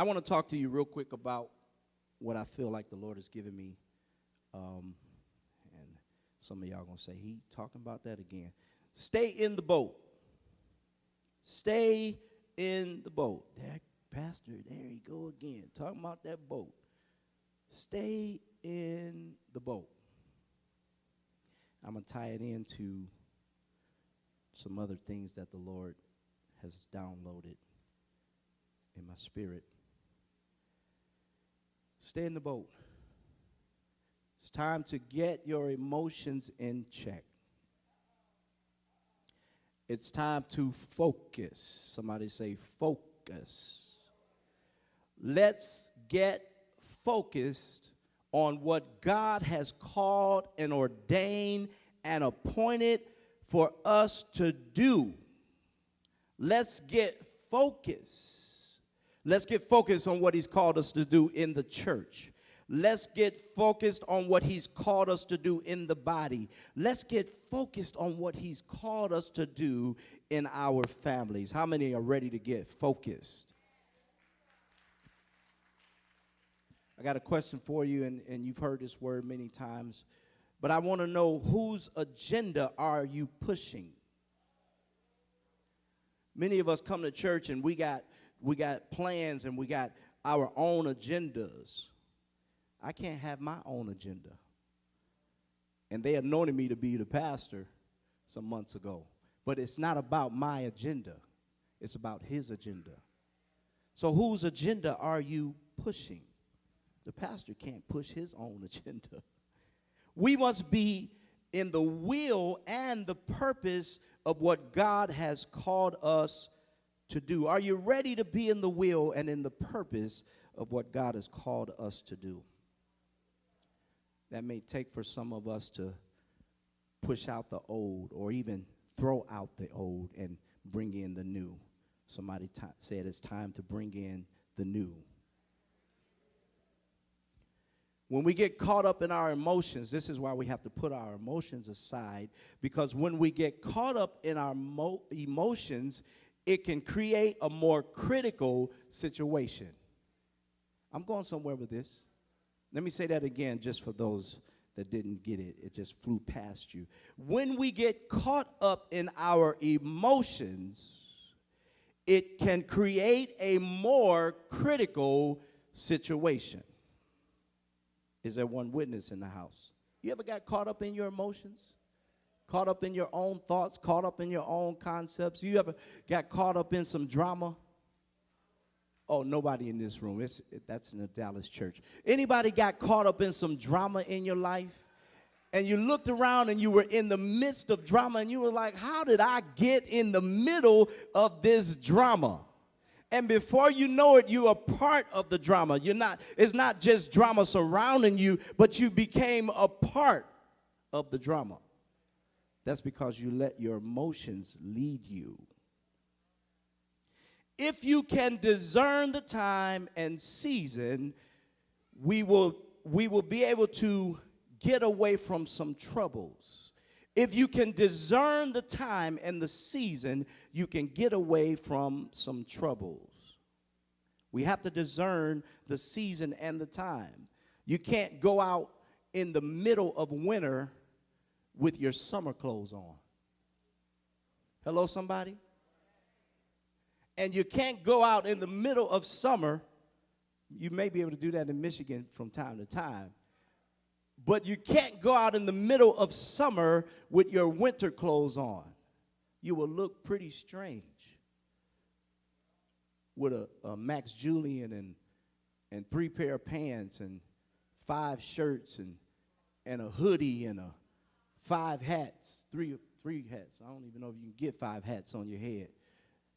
I want to talk to you real quick about what I feel like the Lord has given me. And some of y'all going to say, he talking about that again. Stay in the boat. Stay in the boat. That pastor, there you go again, talking about that boat. Stay in the boat. I'm going to tie it into some other things that the Lord has downloaded in my spirit. Stay in the boat. It's time to get your emotions in check. It's time to focus. Somebody say focus. Let's get focused on what God has called and ordained and appointed for us to do. Let's get focused. Let's get focused on what he's called us to do in the church. Let's get focused on what he's called us to do in the body. Let's get focused on what he's called us to do in our families. How many are ready to get focused? I got a question for you, and you've heard this word many times, but I want to know, whose agenda are you pushing? Many of us come to church and we got plans and we got our own agendas. I can't have my own agenda. And they anointed me to be the pastor some months ago. But it's not about my agenda. It's about his agenda. So whose agenda are you pushing? The pastor can't push his own agenda. We must be in the will and the purpose of what God has called us to do. Are you ready to be in the will and in the purpose of what God has called us to do? That may take for some of us to push out the old or even throw out the old and bring in the new. Somebody said it's time to bring in the new. When we get caught up in our emotions, this is why we have to put our emotions aside, because when we get caught up in our emotions, it can create a more critical situation. I'm going somewhere with this. Let me say that again just for those that didn't get it. It just flew past you. When we get caught up in our emotions, it can create a more critical situation. Is there one witness in the house? You ever got caught up in your emotions? Caught up in your own thoughts, caught up in your own concepts? You ever got caught up in some drama? Oh, nobody in this room. That's in the Dallas church. Anybody got caught up in some drama in your life? And you looked around and you were in the midst of drama and you were like, how did I get in the middle of this drama? And before you know it, you are part of the drama. It's not just drama surrounding you, but you became a part of the drama. That's because you let your emotions lead you. If you can discern the time and season, we will be able to get away from some troubles. If you can discern the time and the season, you can get away from some troubles. We have to discern the season and the time. You can't go out in the middle of winter with your summer clothes on. Hello, somebody? And you can't go out in the middle of summer. You may be able to do that in Michigan from time to time. But you can't go out in the middle of summer with your winter clothes on. You will look pretty strange with a Max Julien and 3 pair of pants and 5 shirts and a hoodie and 5 hats, three hats. I don't even know if you can get 5 hats on your head.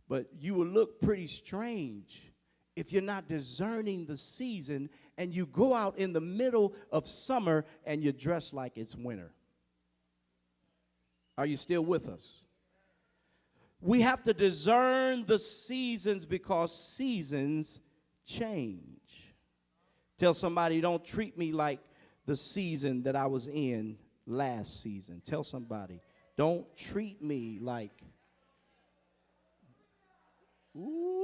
But you will look pretty strange if you're not discerning the season and you go out in the middle of summer and you dress like it's winter. Are you still with us? We have to discern the seasons because seasons change. Tell somebody, don't treat me like the season that I was in last season. Tell somebody, don't treat me like, ooh.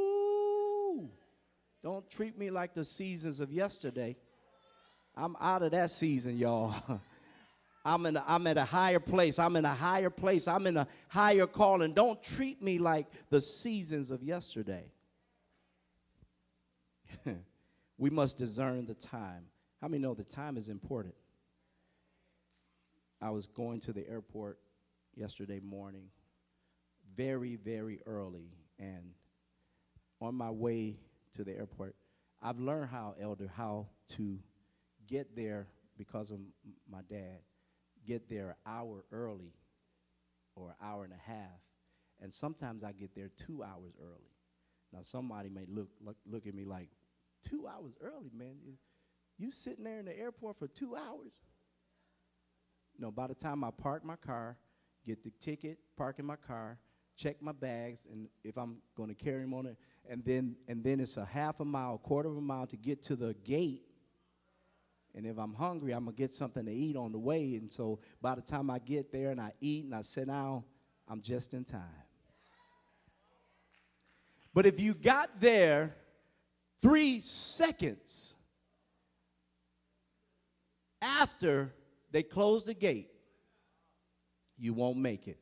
Don't treat me like the seasons of yesterday. I'm out of that season, y'all. I'm at a higher place. I'm in a higher place. I'm in a higher calling. Don't treat me like the seasons of yesterday. We must discern the time. How many know the time is important? I was going to the airport yesterday morning, very, very early, and on my way to the airport, I've learned how to get there because of my dad, get there an hour early or an hour and a half, and sometimes I get there 2 hours early. Now, somebody may look at me like, 2 hours early, man? You sitting there in the airport for 2 hours? No, by the time I park my car, get the ticket, park in my car, check my bags, and if I'm going to carry them on it, and then it's a half a mile, quarter of a mile to get to the gate. And if I'm hungry, I'm going to get something to eat on the way. And so by the time I get there and I eat and I sit down, I'm just in time. But if you got there 3 seconds after they close the gate, you won't make it.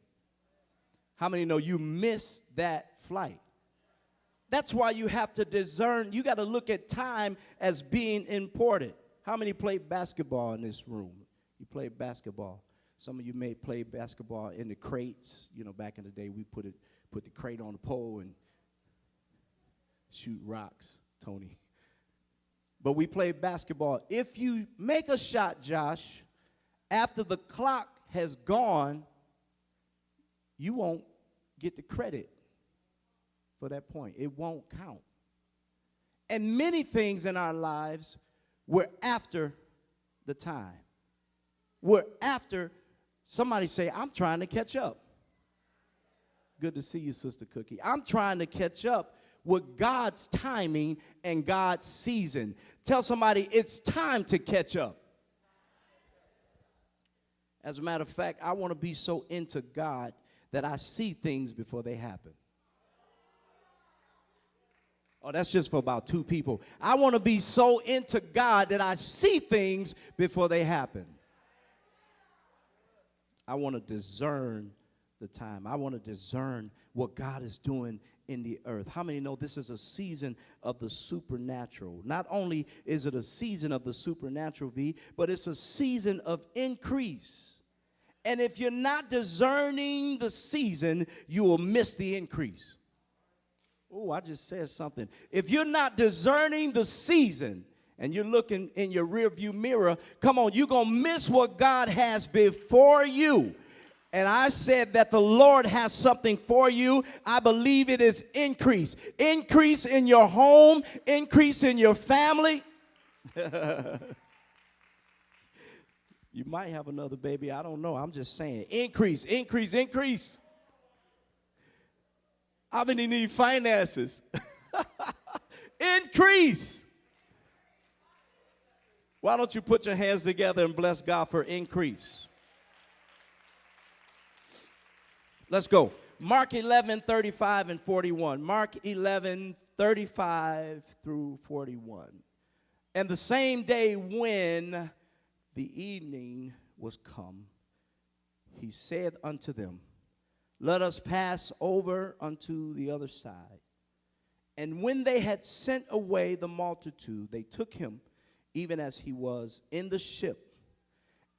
How many know you missed that flight? That's why you have to discern. You got to look at time as being important. How many play basketball in this room? You play basketball. Some of you may play basketball in the crates. You know, back in the day, we put the crate on the pole and shoot rocks, Tony. But we play basketball. If you make a shot, Josh, after the clock has gone, you won't get the credit for that point. It won't count. And many things in our lives, we're after the time. We're after, somebody say, I'm trying to catch up. Good to see you, Sister Cookie. I'm trying to catch up with God's timing and God's season. Tell somebody it's time to catch up. As a matter of fact, I want to be so into God that I see things before they happen. Oh, that's just for about 2 people. I want to be so into God that I see things before they happen. I want to discern the time. I want to discern what God is doing in the earth. How many know this is a season of the supernatural? Not only is it a season of the supernatural, V, but it's a season of increase. And if you're not discerning the season, you will miss the increase. Oh, I just said something. If you're not discerning the season and you're looking in your rearview mirror, come on, you're going to miss what God has before you. And I said that the Lord has something for you. I believe it is increase. Increase in your home, increase in your family. You might have another baby. I don't know. I'm just saying. Increase, increase, increase. How many need finances? Increase. Why don't you put your hands together and bless God for increase? Let's go. Mark 11:35 and 41. Mark 11:35 through 41. And the same day when the evening was come, he said unto them, let us pass over unto the other side. And when they had sent away the multitude, they took him even as he was in the ship.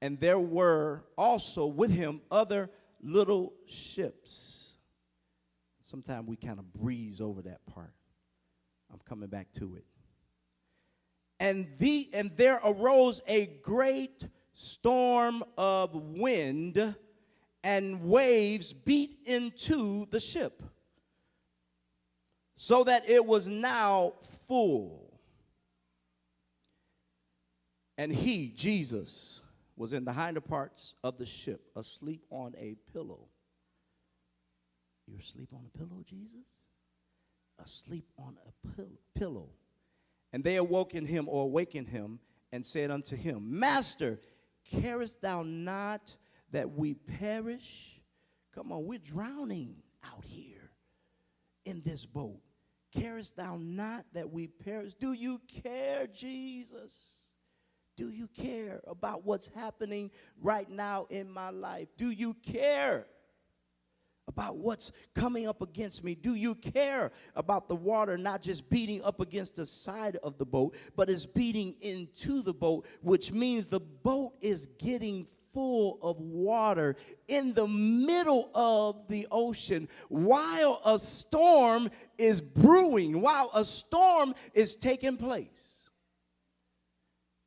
And there were also with him other little ships. Sometimes we kind of breeze over that part. I'm coming back to it. And there arose a great storm of wind, and waves beat into the ship, so that it was now full. And he, Jesus, was in the hinder parts of the ship, asleep on a pillow. You're asleep on a pillow, Jesus? Asleep on a pillow. And they awakened him and said unto him, Master, carest thou not that we perish? Come on, we're drowning out here in this boat. Carest thou not that we perish? Do you care, Jesus? Do you care about what's happening right now in my life? Do you care about what's coming up against me? Do you care about the water not just beating up against the side of the boat, but is beating into the boat, which means the boat is getting full of water in the middle of the ocean while a storm is brewing, while a storm is taking place.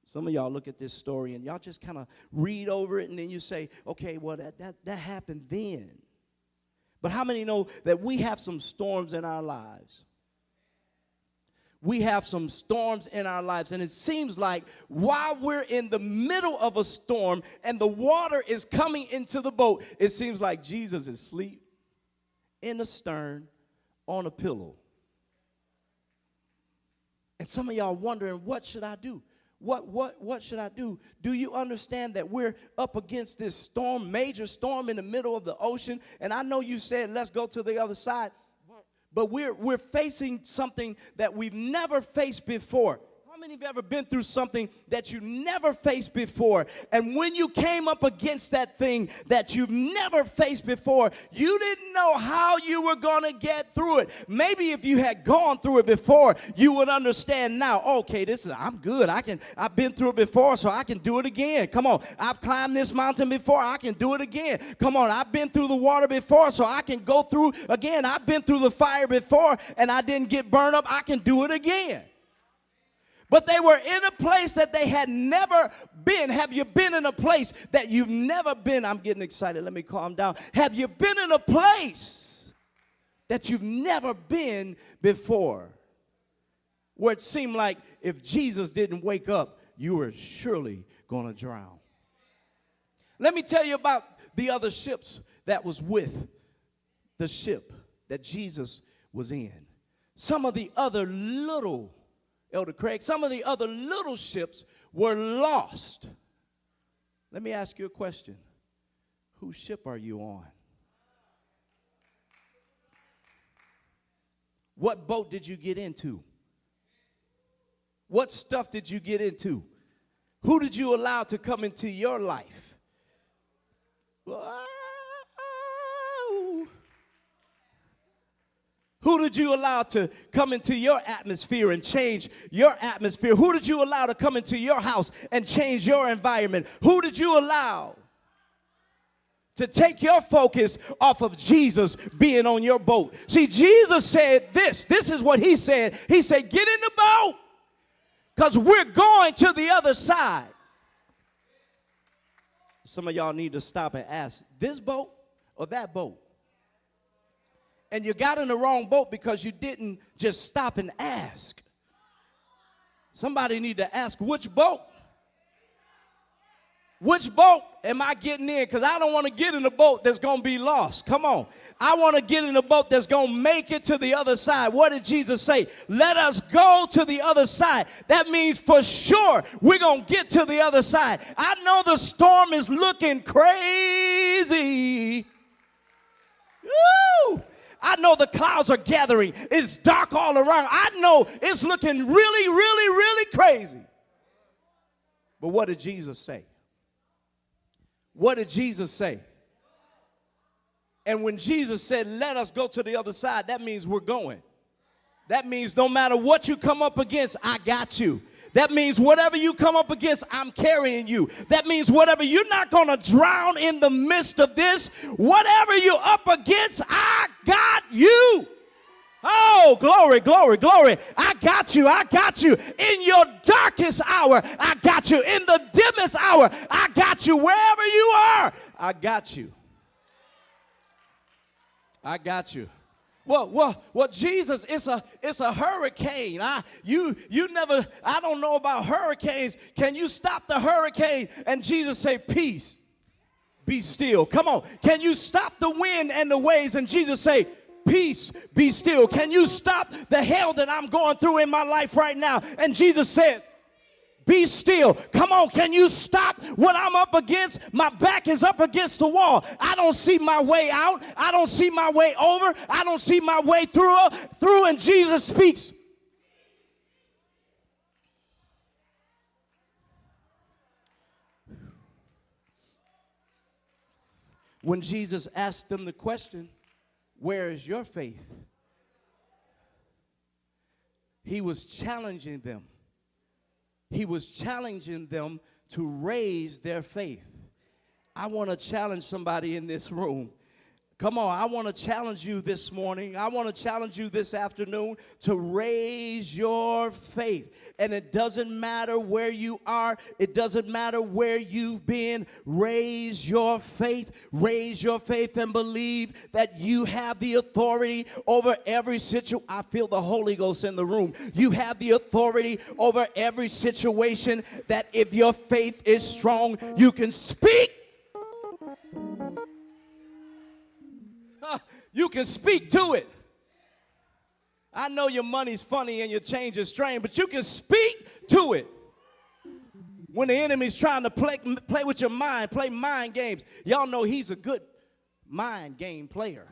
Some of y'all look at this story and y'all just kind of read over it and then you say, okay, well, that happened then. But how many know that we have some storms in our lives? We have some storms in our lives, and it seems like while we're in the middle of a storm and the water is coming into the boat, it seems like Jesus is asleep in the stern on a pillow. And some of y'all wondering, what should I do? What should I do? Do you understand that we're up against this storm, major storm in the middle of the ocean? And I know you said, let's go to the other side. But we're facing something that we've never faced before. How many of you ever been through something that you never faced before? And when you came up against that thing that you've never faced before, you didn't know how you were going to get through it. Maybe if you had gone through it before, you would understand now, okay, I'm good. I've been through it before, so I can do it again. Come on, I've climbed this mountain before, I can do it again. Come on, I've been through the water before, so I can go through again. I've been through the fire before, and I didn't get burned up. I can do it again. But they were in a place that they had never been. Have you been in a place that you've never been? I'm getting excited. Let me calm down. Have you been in a place that you've never been before? Where it seemed like if Jesus didn't wake up, you were surely going to drown. Let me tell you about the other ships that was with the ship that Jesus was in. Some of the other little Elder Craig, some of the other little ships were lost. Let me ask you a question. Whose ship are you on? What boat did you get into? What stuff did you get into? Who did you allow to come into your life? Who did you allow to come into your atmosphere and change your atmosphere? Who did you allow to come into your house and change your environment? Who did you allow to take your focus off of Jesus being on your boat? See, Jesus said this. This is what he said. He said, get in the boat because we're going to the other side. Some of y'all need to stop and ask, this boat or that boat? And you got in the wrong boat because you didn't just stop and ask. Somebody need to ask, which boat? Which boat am I getting in? Because I don't want to get in a boat that's going to be lost. Come on. I want to get in a boat that's going to make it to the other side. What did Jesus say? Let us go to the other side. That means for sure we're going to get to the other side. I know the storm is looking crazy. Woo! I know the clouds are gathering. It's dark all around. I know it's looking really, really, really crazy. But what did Jesus say? What did Jesus say? And when Jesus said, let us go to the other side, that means we're going. That means no matter what you come up against, I got you. That means whatever you come up against, I'm carrying you. That means whatever, you're not going to drown in the midst of this. Whatever you're up against, I got you. Oh, glory, glory, glory. I got you. I got you. In your darkest hour, I got you. In the dimmest hour, I got you. Wherever you are, I got you. I got you. Well, Jesus, it's a hurricane. I don't know about hurricanes. Can you stop the hurricane? And Jesus say, peace, be still. Come on. Can you stop the wind and the waves? And Jesus say, peace, be still. Can you stop the hell that I'm going through in my life right now? And Jesus said, Be still. Come on, can you stop what I'm up against? My back is up against the wall. I don't see my way out. I don't see my way over. I don't see my way through, and Jesus speaks. When Jesus asked them the question, where is your faith? He was challenging them. He was challenging them to raise their faith. I want to challenge somebody in this room. Come on, I want to challenge you this morning. I want to challenge you this afternoon to raise your faith. And it doesn't matter where you are. It doesn't matter where you've been. Raise your faith. Raise your faith and believe that you have the authority over every situation. I feel the Holy Ghost in the room. You have the authority over every situation, that if your faith is strong, you can speak. You can speak to it. I know your money's funny and your change is strange, but you can speak to it. When the enemy's trying to play with your mind, play mind games, y'all know he's a good mind game player.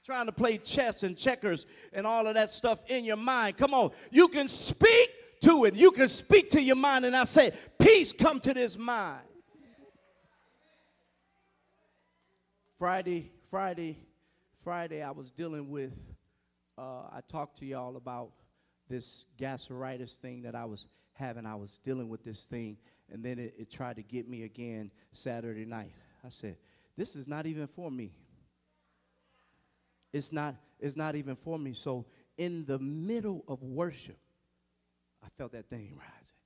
Trying to play chess and checkers and all of that stuff in your mind. Come on, you can speak to it. You can speak to your mind, and I say, peace, come to this mind. Friday, I was dealing with, I talked to y'all about this gastritis thing that I was having. I was dealing with this thing, and then it tried to get me again Saturday night. I said, this is not even for me. It's not even for me. So in the middle of worship, I felt that thing rising.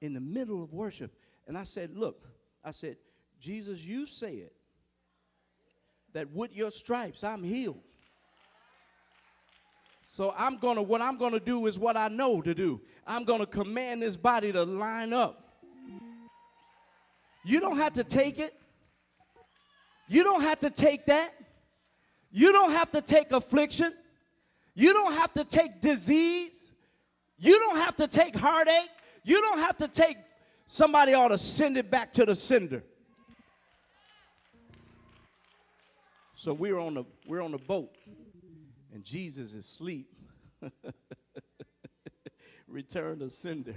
In the middle of worship, and I said, look, I said, Jesus, you said that with your stripes I'm healed. So what I'm gonna do is what I know to do. I'm gonna command this body to line up. You don't have to take it. You don't have to take that. You don't have to take affliction. You don't have to take disease. You don't have to take heartache. You don't have to take, somebody ought to send it back to the sender. So we're on the boat, and Jesus is asleep. Return to sender.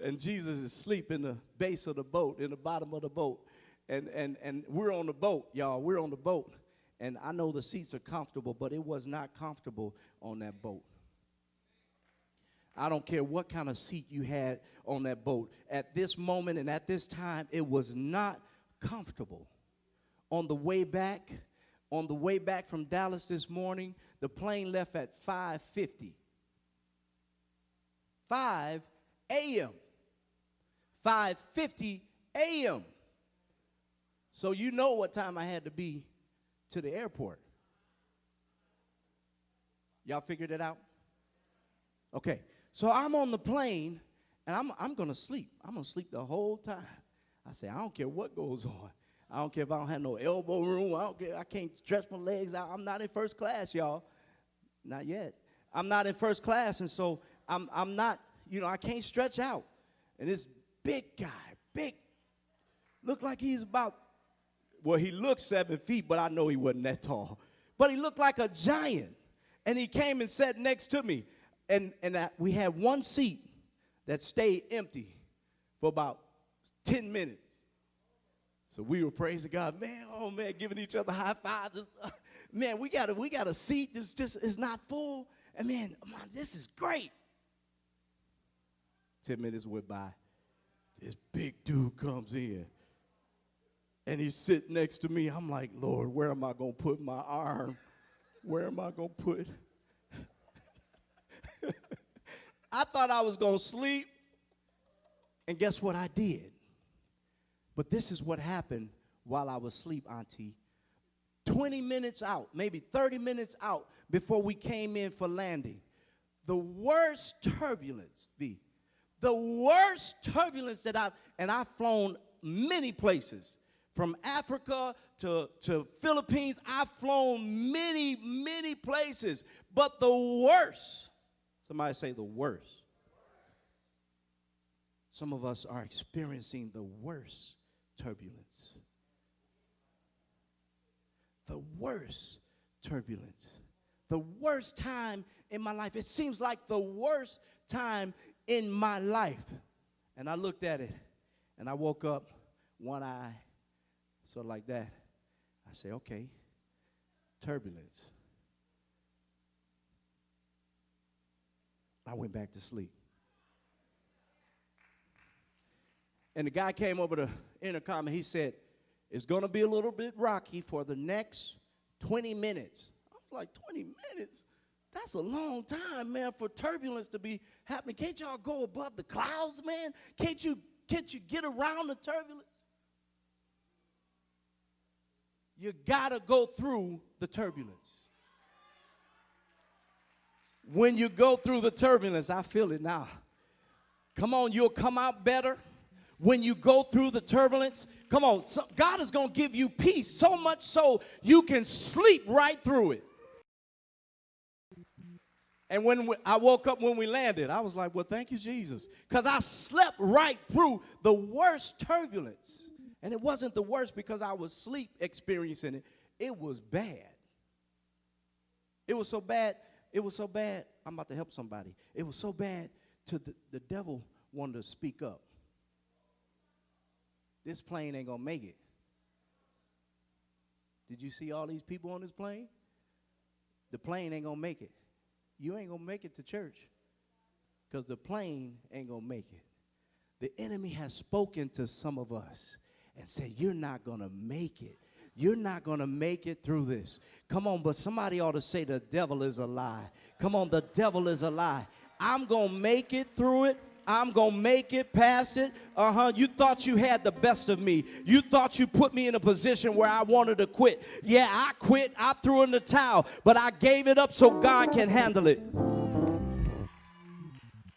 And Jesus is asleep in the base of the boat, in the bottom of the boat. And we're on the boat, y'all. We're on the boat. And I know the seats are comfortable, but it was not comfortable on that boat. I don't care what kind of seat you had on that boat. At this moment and at this time, it was not comfortable. On the way back from Dallas this morning, the plane left at 5:50. 5 a.m. 5:50 a.m. So you know what time I had to be to the airport. Y'all figured it out? Okay. So I'm on the plane, and I'm going to sleep. I'm going to sleep the whole time. I say, I don't care what goes on. I don't care if I don't have no elbow room. I don't care. I can't stretch my legs out. I'm not in first class, y'all. Not yet. I'm not in first class, and so I'm not, I can't stretch out. And this big guy, looked like he's about, well, he looked 7 feet, but I know he wasn't that tall. But he looked like a giant. And he came and sat next to me. And we had one seat that stayed empty for about 10 minutes. So we were praising God, man, giving each other high fives. Man, we got a seat that's just is not full. And man, this is great. 10 minutes went by. This big dude comes in. And he's sitting next to me. I'm like, Lord, where am I going to put my arm? Where am I going to put? I thought I was going to sleep. And guess what I did? But this is what happened while I was asleep, Auntie. 20 minutes out, maybe 30 minutes out before we came in for landing, the worst turbulence, the worst turbulence that I've flown many places. From Africa to Philippines, I've flown many places. But the worst, somebody say the worst. Some of us are experiencing the worst turbulence. The worst turbulence. The worst time in my life. It seems like the worst time in my life. And I looked at it, and I woke up, one eye, sort of like that. I say, okay, turbulence. I went back to sleep. And the guy came over the intercom and he said, it's going to be a little bit rocky for the next 20 minutes. I was like, 20 minutes? That's a long time, man, for turbulence to be happening. Can't y'all go above the clouds, man? Can't you get around the turbulence? You got to go through the turbulence. When you go through the turbulence, I feel it now. Come on, you'll come out better. When you go through the turbulence, come on, God is going to give you peace so much so you can sleep right through it. And when I woke up when we landed, I was like, well, thank you, Jesus, because I slept right through the worst turbulence. And it wasn't the worst because I was sleep experiencing it. It was bad. It was so bad. It was so bad. I'm about to help somebody. It was so bad to the devil wanted to speak up. This plane ain't going to make it. Did you see all these people on this plane? The plane ain't going to make it. You ain't going to make it to church because the plane ain't going to make it. The enemy has spoken to some of us and said, you're not going to make it. You're not going to make it through this. Come on, but somebody ought to say the devil is a lie. Come on, the devil is a lie. I'm going to make it through it. I'm going to make it past it. You thought you had the best of me. You thought you put me in a position where I wanted to quit. Yeah, I quit. I threw in the towel. But I gave it up so God can handle it.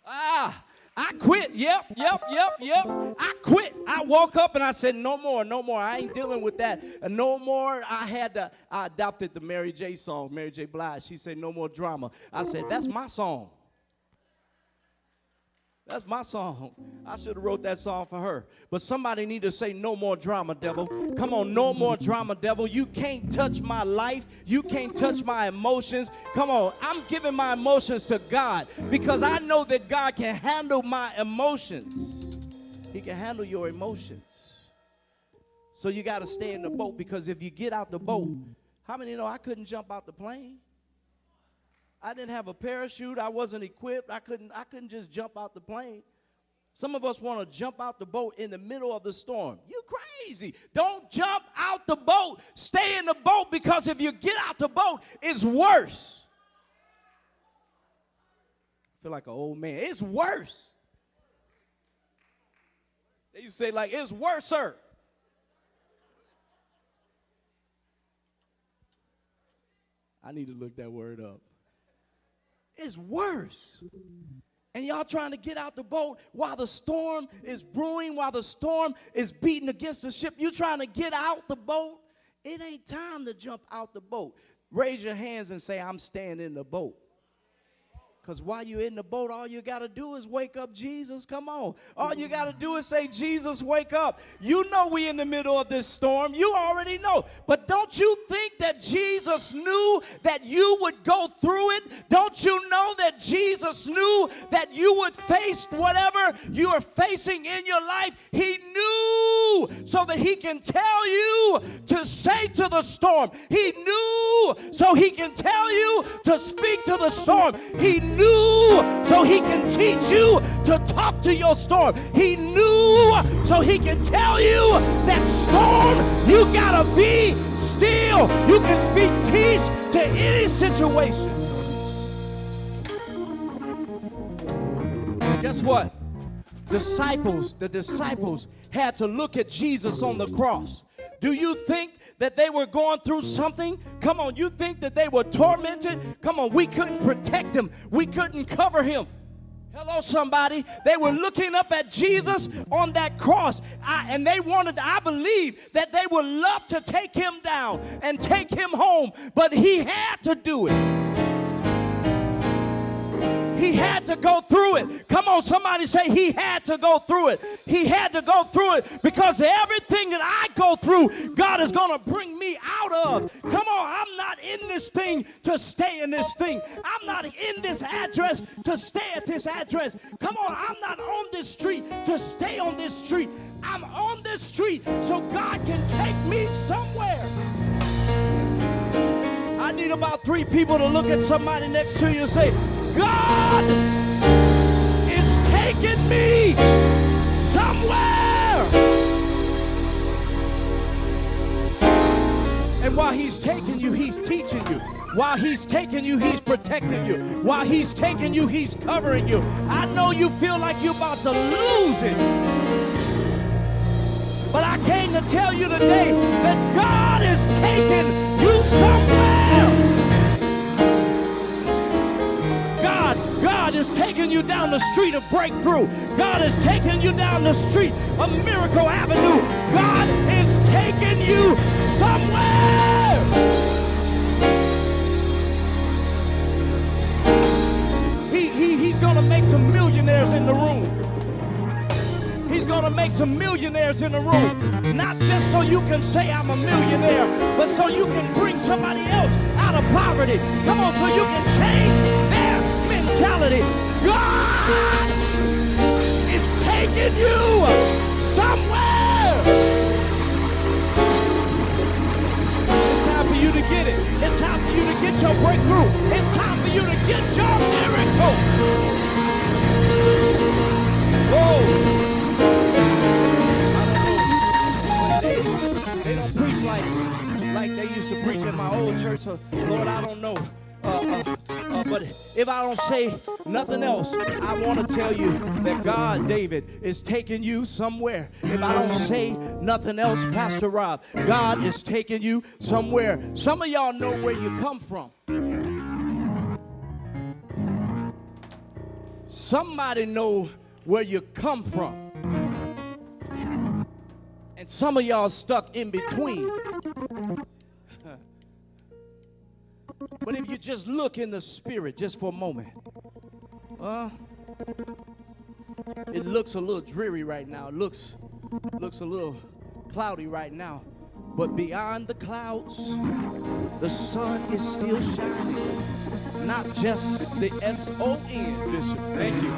I quit. Yep. I quit. I woke up and I said, no more. I ain't dealing with that. No more. I adopted the Mary J song, Mary J Blige. She said, no more drama. I said, that's my song. That's my song. I should have wrote that song for her. But somebody need to say, no more drama, devil. Come on, no more drama, devil. You can't touch my life. You can't touch my emotions. Come on, I'm giving my emotions to God because I know that God can handle my emotions. He can handle your emotions. So you got to stay in the boat because if you get out the boat, how many know I couldn't jump out the plane? I didn't have a parachute. I wasn't equipped. I couldn't just jump out the plane. Some of us want to jump out the boat in the middle of the storm. You crazy. Don't jump out the boat. Stay in the boat because if you get out the boat, it's worse. I feel like an old man. It's worse. They used to say like, it's worse, sir. I need to look that word up. It's worse. And y'all trying to get out the boat while the storm is brewing, while the storm is beating against the ship. You trying to get out the boat. It ain't time to jump out the boat. Raise your hands and say, I'm staying in the boat. Because while you're in the boat, all you got to do is wake up Jesus. Come on. All you got to do is say, Jesus, wake up. You know we in the middle of this storm. You already know. But don't you think that Jesus knew that you would go through it? Don't you know that Jesus knew that you would face whatever you are facing in your life? He knew so that he can tell you to say to the storm. He knew so he can tell you to speak to the storm. He knew so he can teach you to talk to your storm. He knew so he can tell you that storm, you gotta be still. You can speak peace to any situation. Guess what? The disciples had to look at Jesus on the cross. Do you think that they were going through something? Come on, you think that they were tormented? Come on, we couldn't protect him. We couldn't cover him. Hello, somebody. They were looking up at Jesus on that cross, and they wanted, I believe, that they would love to take him down and take him home, but he had to do it. He had to go through it. Come on, somebody say he had to go through it. He had to go through it because everything that I go through, God is going to bring me out of. Come on, I'm not in this thing to stay in this thing. I'm not in this address to stay at this address. Come on, I'm not on this street to stay on this street. I'm on this street so God can take me somewhere. I need about 3 people to look at somebody next to you and say, God is taking me somewhere. And while he's taking you, he's teaching you. While he's taking you, he's protecting you. While he's taking you, he's covering you. I know you feel like you're about to lose it. But I came to tell you today that God is taking you somewhere. God is taking you down the street of breakthrough. God is taking you down the street of Miracle Avenue. God is taking you somewhere. He's going to make some millionaires in the room. He's going to make some millionaires in the room. Not just so you can say I'm a millionaire, but so you can bring somebody else out of poverty. Come on, so you can change their mentality. God is taking you somewhere. It's time for you to get it. It's time for you to get your breakthrough. It's time for you to get your miracle. Whoa. They don't preach like they used to preach in my old church. So, Lord, I don't know. But if I don't say nothing else, I want to tell you that God, David, is taking you somewhere. If I don't say nothing else, Pastor Rob, God is taking you somewhere. Some of y'all know where you come from. Somebody know where you come from. And some of y'all stuck in between. But if you just look in the spirit just for a moment, it looks a little dreary right now. It looks a little cloudy right now. But beyond the clouds, the sun is still shining. Not just the S-O-N, Bishop, thank you.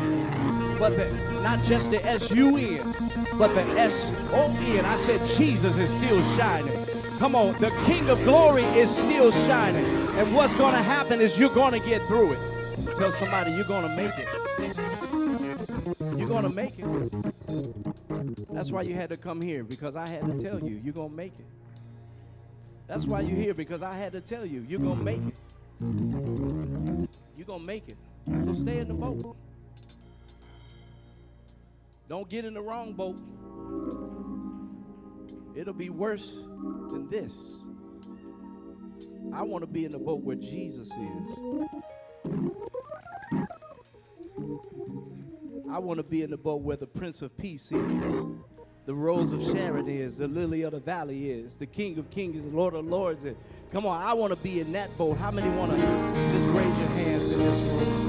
But not just the S-U-N, but the S-O-N. I said Jesus is still shining. Come on, the King of Glory is still shining. And what's going to happen is you're going to get through it. Tell somebody you're going to make it. You're going to make it. That's why you had to come here, because I had to tell you, you're going to make it. That's why you're here, because I had to tell you, you're going to make it. You're going to make it. So stay in the boat. Don't get in the wrong boat. It'll be worse than this. I want to be in the boat where Jesus is. I want to be in the boat where the Prince of Peace is, the Rose of Sharon is, the Lily of the Valley is, the King of Kings is, the Lord of Lords is. Come on, I want to be in that boat. How many want to just raise your hands in this room?